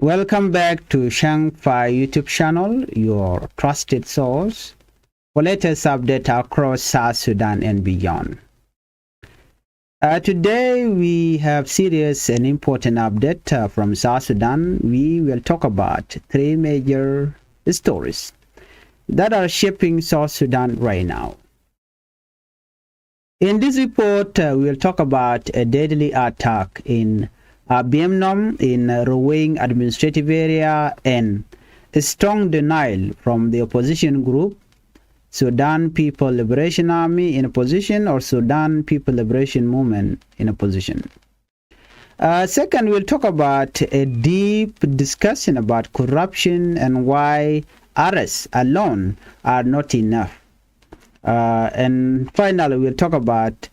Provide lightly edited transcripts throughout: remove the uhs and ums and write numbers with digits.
Welcome back to Changfied YouTube channel, your trusted source for latest update across South Sudan and beyond. Today we have serious and important update from South Sudan. We will talk about three major stories that are shaping South Sudan right now. In this report, we'll talk about a deadly attack in Abiemnom in Rowing administrative area and a strong denial from the opposition group Sudan People Liberation Army in opposition or Sudan People Liberation Movement in opposition. Second, we'll talk about a deep discussion about corruption and why arrests alone are not enough. And finally, we'll talk about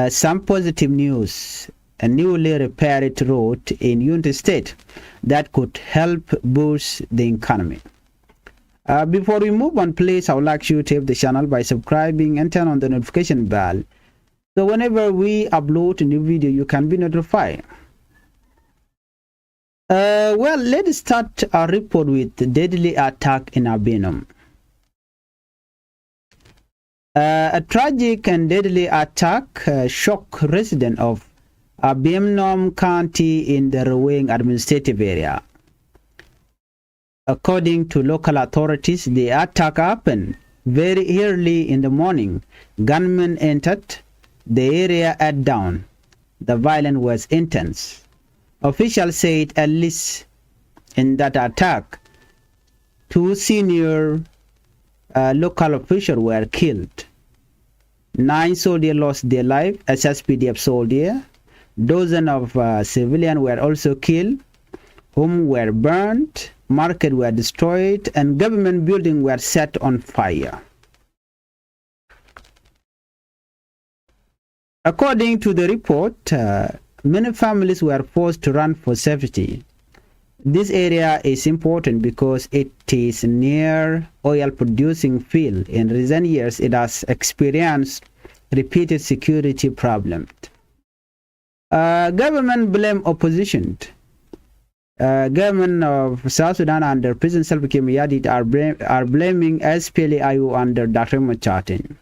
some positive news, a newly repaired road in Unity State that could help boost the economy. Before we move on, please, I would like you to help the channel by subscribing and turn on the notification bell. So whenever we upload a new video, you can be notified. Well, let's start our report with the deadly attack in Abimnum. A tragic and deadly attack shocked residents of Abiemnom County in the Rowing administrative area. According to local authorities, the attack happened very early in the morning. Gunmen entered the area at dawn. The violence was intense. Officials said at least in that attack, 2 senior local officials were killed. 9 soldiers lost their life as SPDF soldiers. Dozens of civilians were also killed, homes were burned, markets were destroyed, and government buildings were set on fire. According to the report, many families were forced to run for safety. This area is important because it is near oil-producing field. In recent years, it has experienced repeated security problems. Government blame opposition. Government of South Sudan under President Salva Kiir Mayardit are blaming SPLA under Dr. Machatin.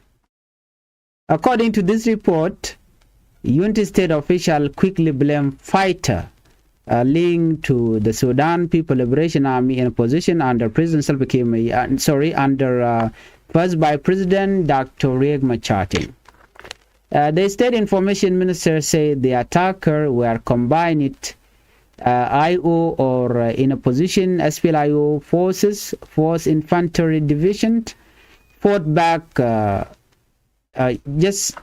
According to this report, Unity State official quickly blamed fighter linked to the Sudan People Liberation Army in opposition under President Salva Kiir under first by President Dr. Riek Machatin. The State Information Minister said the attacker were combined IO or in opposition SPLA forces, Force Infantry Division, fought back. This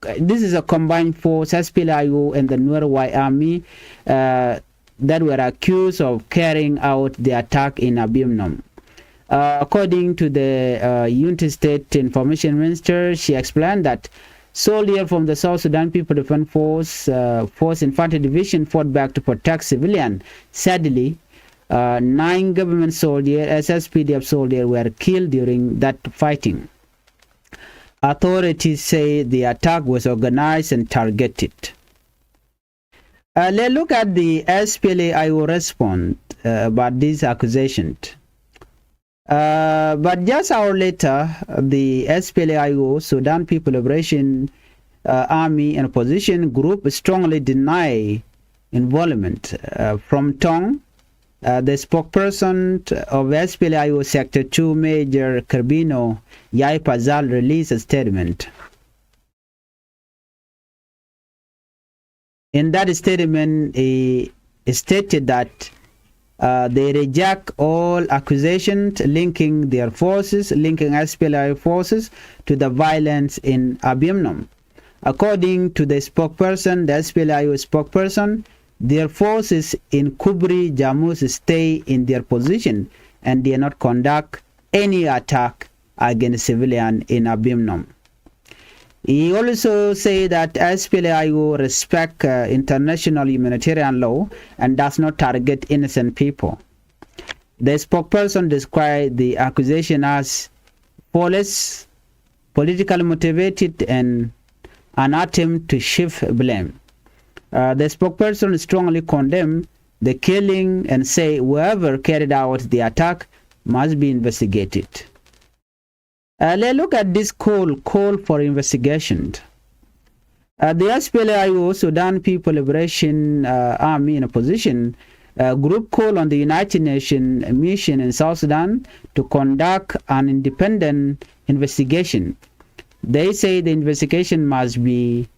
is a combined force, SPLA and the Nuer Army that were accused of carrying out the attack in Abimnum. According to the Unity State Information Minister, she explained that soldiers from the South Sudan People Defense Force, Force Infantry Division fought back to protect civilians. Sadly, 9 government soldiers, SSPDF soldiers, were killed during that fighting. Authorities say the attack was organized and targeted. Let's look at the SPLA response about these accusations. But just an hour later, the SPLA Sudan People Liberation Army and opposition group strongly deny involvement. From Tong, the spokesperson of SPLA Sector 2 Major Kerbino Yai Pazal released a statement. In that statement, he stated that they reject all accusations linking SPLA forces to the violence in Abiemnom. According to the spokesperson, the SPLA spokesperson, their forces in Kubri, Jammus stay in their position and did not conduct any attack against civilians in Abimnum. He also said that SPLA respect international humanitarian law and does not target innocent people. The spokesperson described the accusation as false, politically motivated, and an attempt to shift blame. The spokesperson strongly condemned the killing and say whoever carried out the attack must be investigated. Let's look at this call for investigation. The SPLA, Sudan People Liberation Army in opposition, group call on the United Nations mission in South Sudan to conduct an independent investigation. They say the investigation must be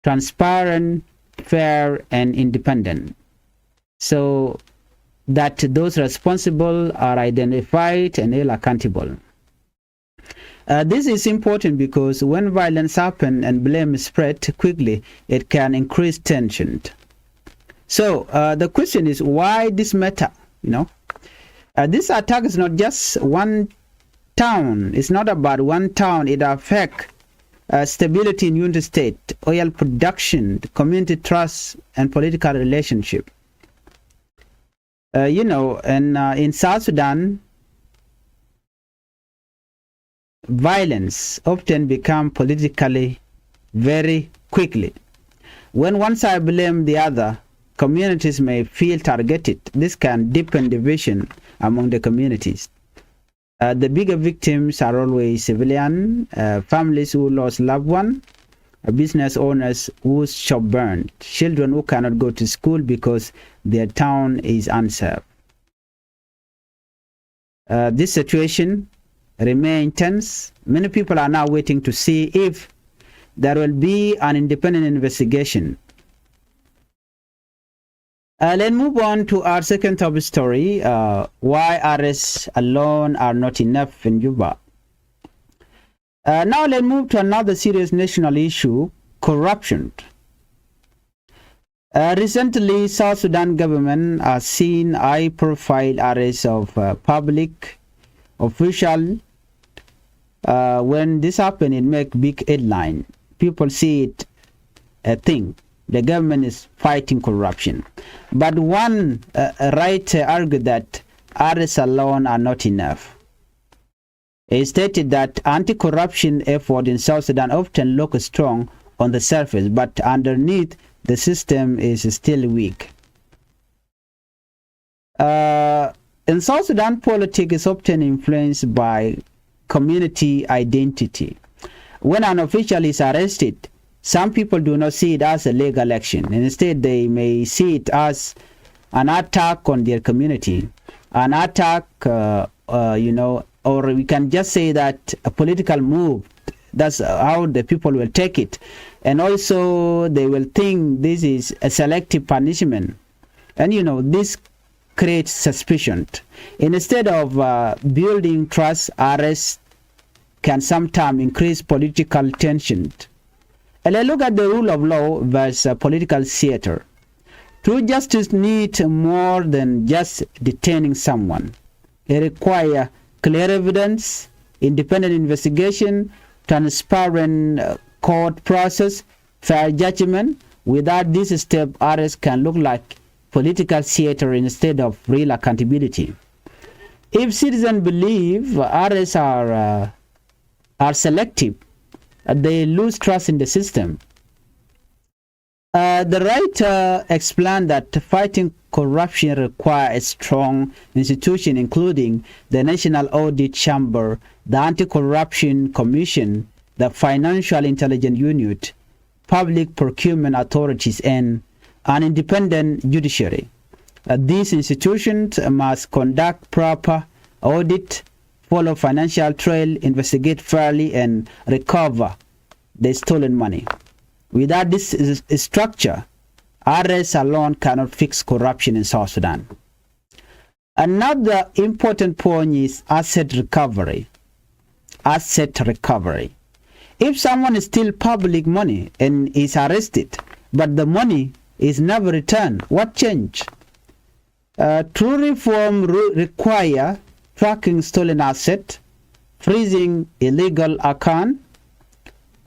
transparent, fair, and independent, so that those responsible are identified and held accountable. This is important because when violence happens and blame is spread quickly, it can increase tension. So the question is, why this matter? This attack is not just one town. It's not about one town. It affects stability in United States, oil production, community trust, and political relationship. In South Sudan, violence often becomes politically very quickly. When one side blames the other, communities may feel targeted. This can deepen division among the communities. The bigger victims are always civilian, families who lost loved ones, business owners whose shop burned, children who cannot go to school because their town is unserved. This situation remains tense. Many people are now waiting to see if there will be an independent investigation. Let's move on to our second top story, why arrests alone are not enough in Juba. Now let's move to another serious national issue, corruption. Recently, South Sudan government has seen high-profile arrests of public officials. When this happens, it makes big headline. People see it a thing. The government is fighting corruption. But one writer argued that arrests alone are not enough. He stated that anti-corruption efforts in South Sudan often look strong on the surface, but underneath the system is still weak. In South Sudan, politics is often influenced by community identity. When an official is arrested, some people do not see it as a legal action. Instead, they may see it as an attack on their community, an attack, or we can just say that a political move. That's how the people will take it. And also, they will think this is a selective punishment. And, this creates suspicion. Instead of building trust, arrests can sometimes increase political tension. And let's look at the rule of law versus political theater. True justice needs more than just detaining someone. It requires clear evidence, independent investigation, transparent court process, fair judgment. Without this step, arrests can look like political theater instead of real accountability. If citizens believe arrests are selective, they lose trust in the system. The writer explained that fighting corruption requires a strong institution, including the National Audit Chamber, the Anti-Corruption Commission, the Financial Intelligence Unit, public procurement authorities, and an independent judiciary. These institutions must conduct proper audit, follow financial trail, investigate fairly, and recover the stolen money. Without this structure, arrests alone cannot fix corruption in South Sudan. Another important point is asset recovery. Asset recovery. If someone steals public money and is arrested, but the money is never returned, what change? True reform require tracking stolen asset, freezing illegal account,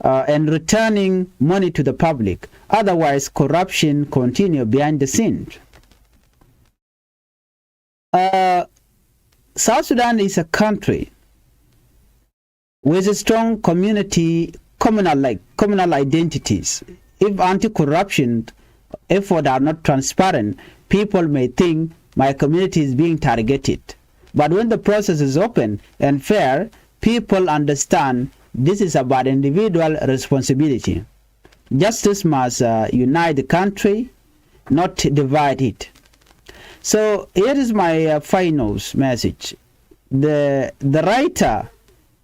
and returning money to the public. Otherwise, corruption continue behind the scenes. South Sudan is a country with a strong communal identities. If anti-corruption efforts are not transparent, people may think my community is being targeted. But when the process is open and fair, people understand this is about individual responsibility. Justice must unite the country, not divide it. So here is my final message. The writer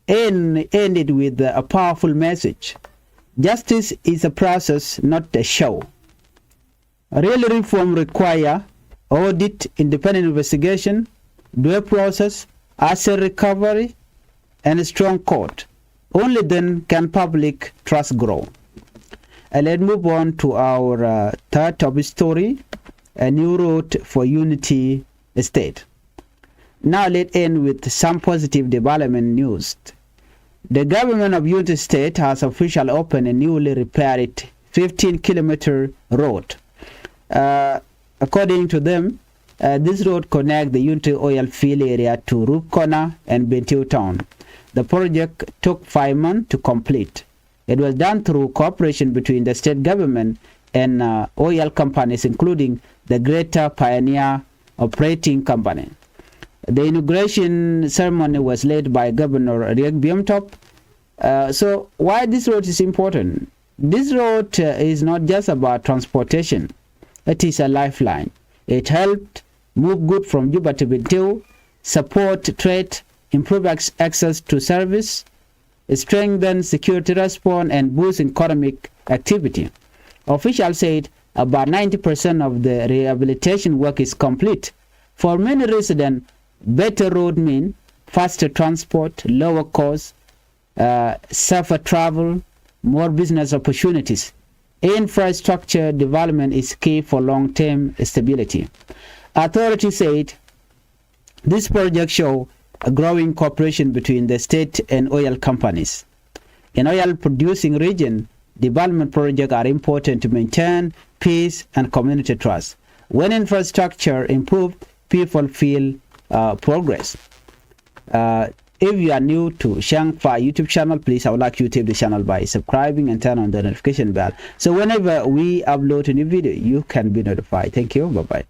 ended with a powerful message. Justice is a process, not a show. Real reform require audit, independent investigation, due process, asset recovery, and a strong court. Only then can public trust grow. Let's move on to our third topic story, a new road for unity state. Now let's end with some positive development news. The government of Unity State has officially opened a newly repaired 15-kilometer road. According to them, this road connects the Unity oil field area to Rukona and Bentiu town. The project took 5 months to complete. It was done through cooperation between the state government and oil companies, including the Greater Pioneer Operating Company. The inauguration ceremony was led by Governor Abiemnom. So why this road is important? This road is not just about transportation. It is a lifeline. It helped move goods from Juba to Bentiu, support trade, improve access to service, strengthen security response, and boost economic activity. Officials said about 90% of the rehabilitation work is complete. For many residents, better road mean faster transport, lower costs, safer travel, more business opportunities. Infrastructure development is key for long-term stability. Authorities said this project shows a growing cooperation between the state and oil companies. In oil-producing region, development projects are important to maintain peace and community trust. When infrastructure improves, people feel progress. If you are new to Changfied YouTube channel, please I would like you to tap the channel by subscribing and turn on the notification bell. So whenever we upload a new video, you can be notified. Thank you. Bye-bye.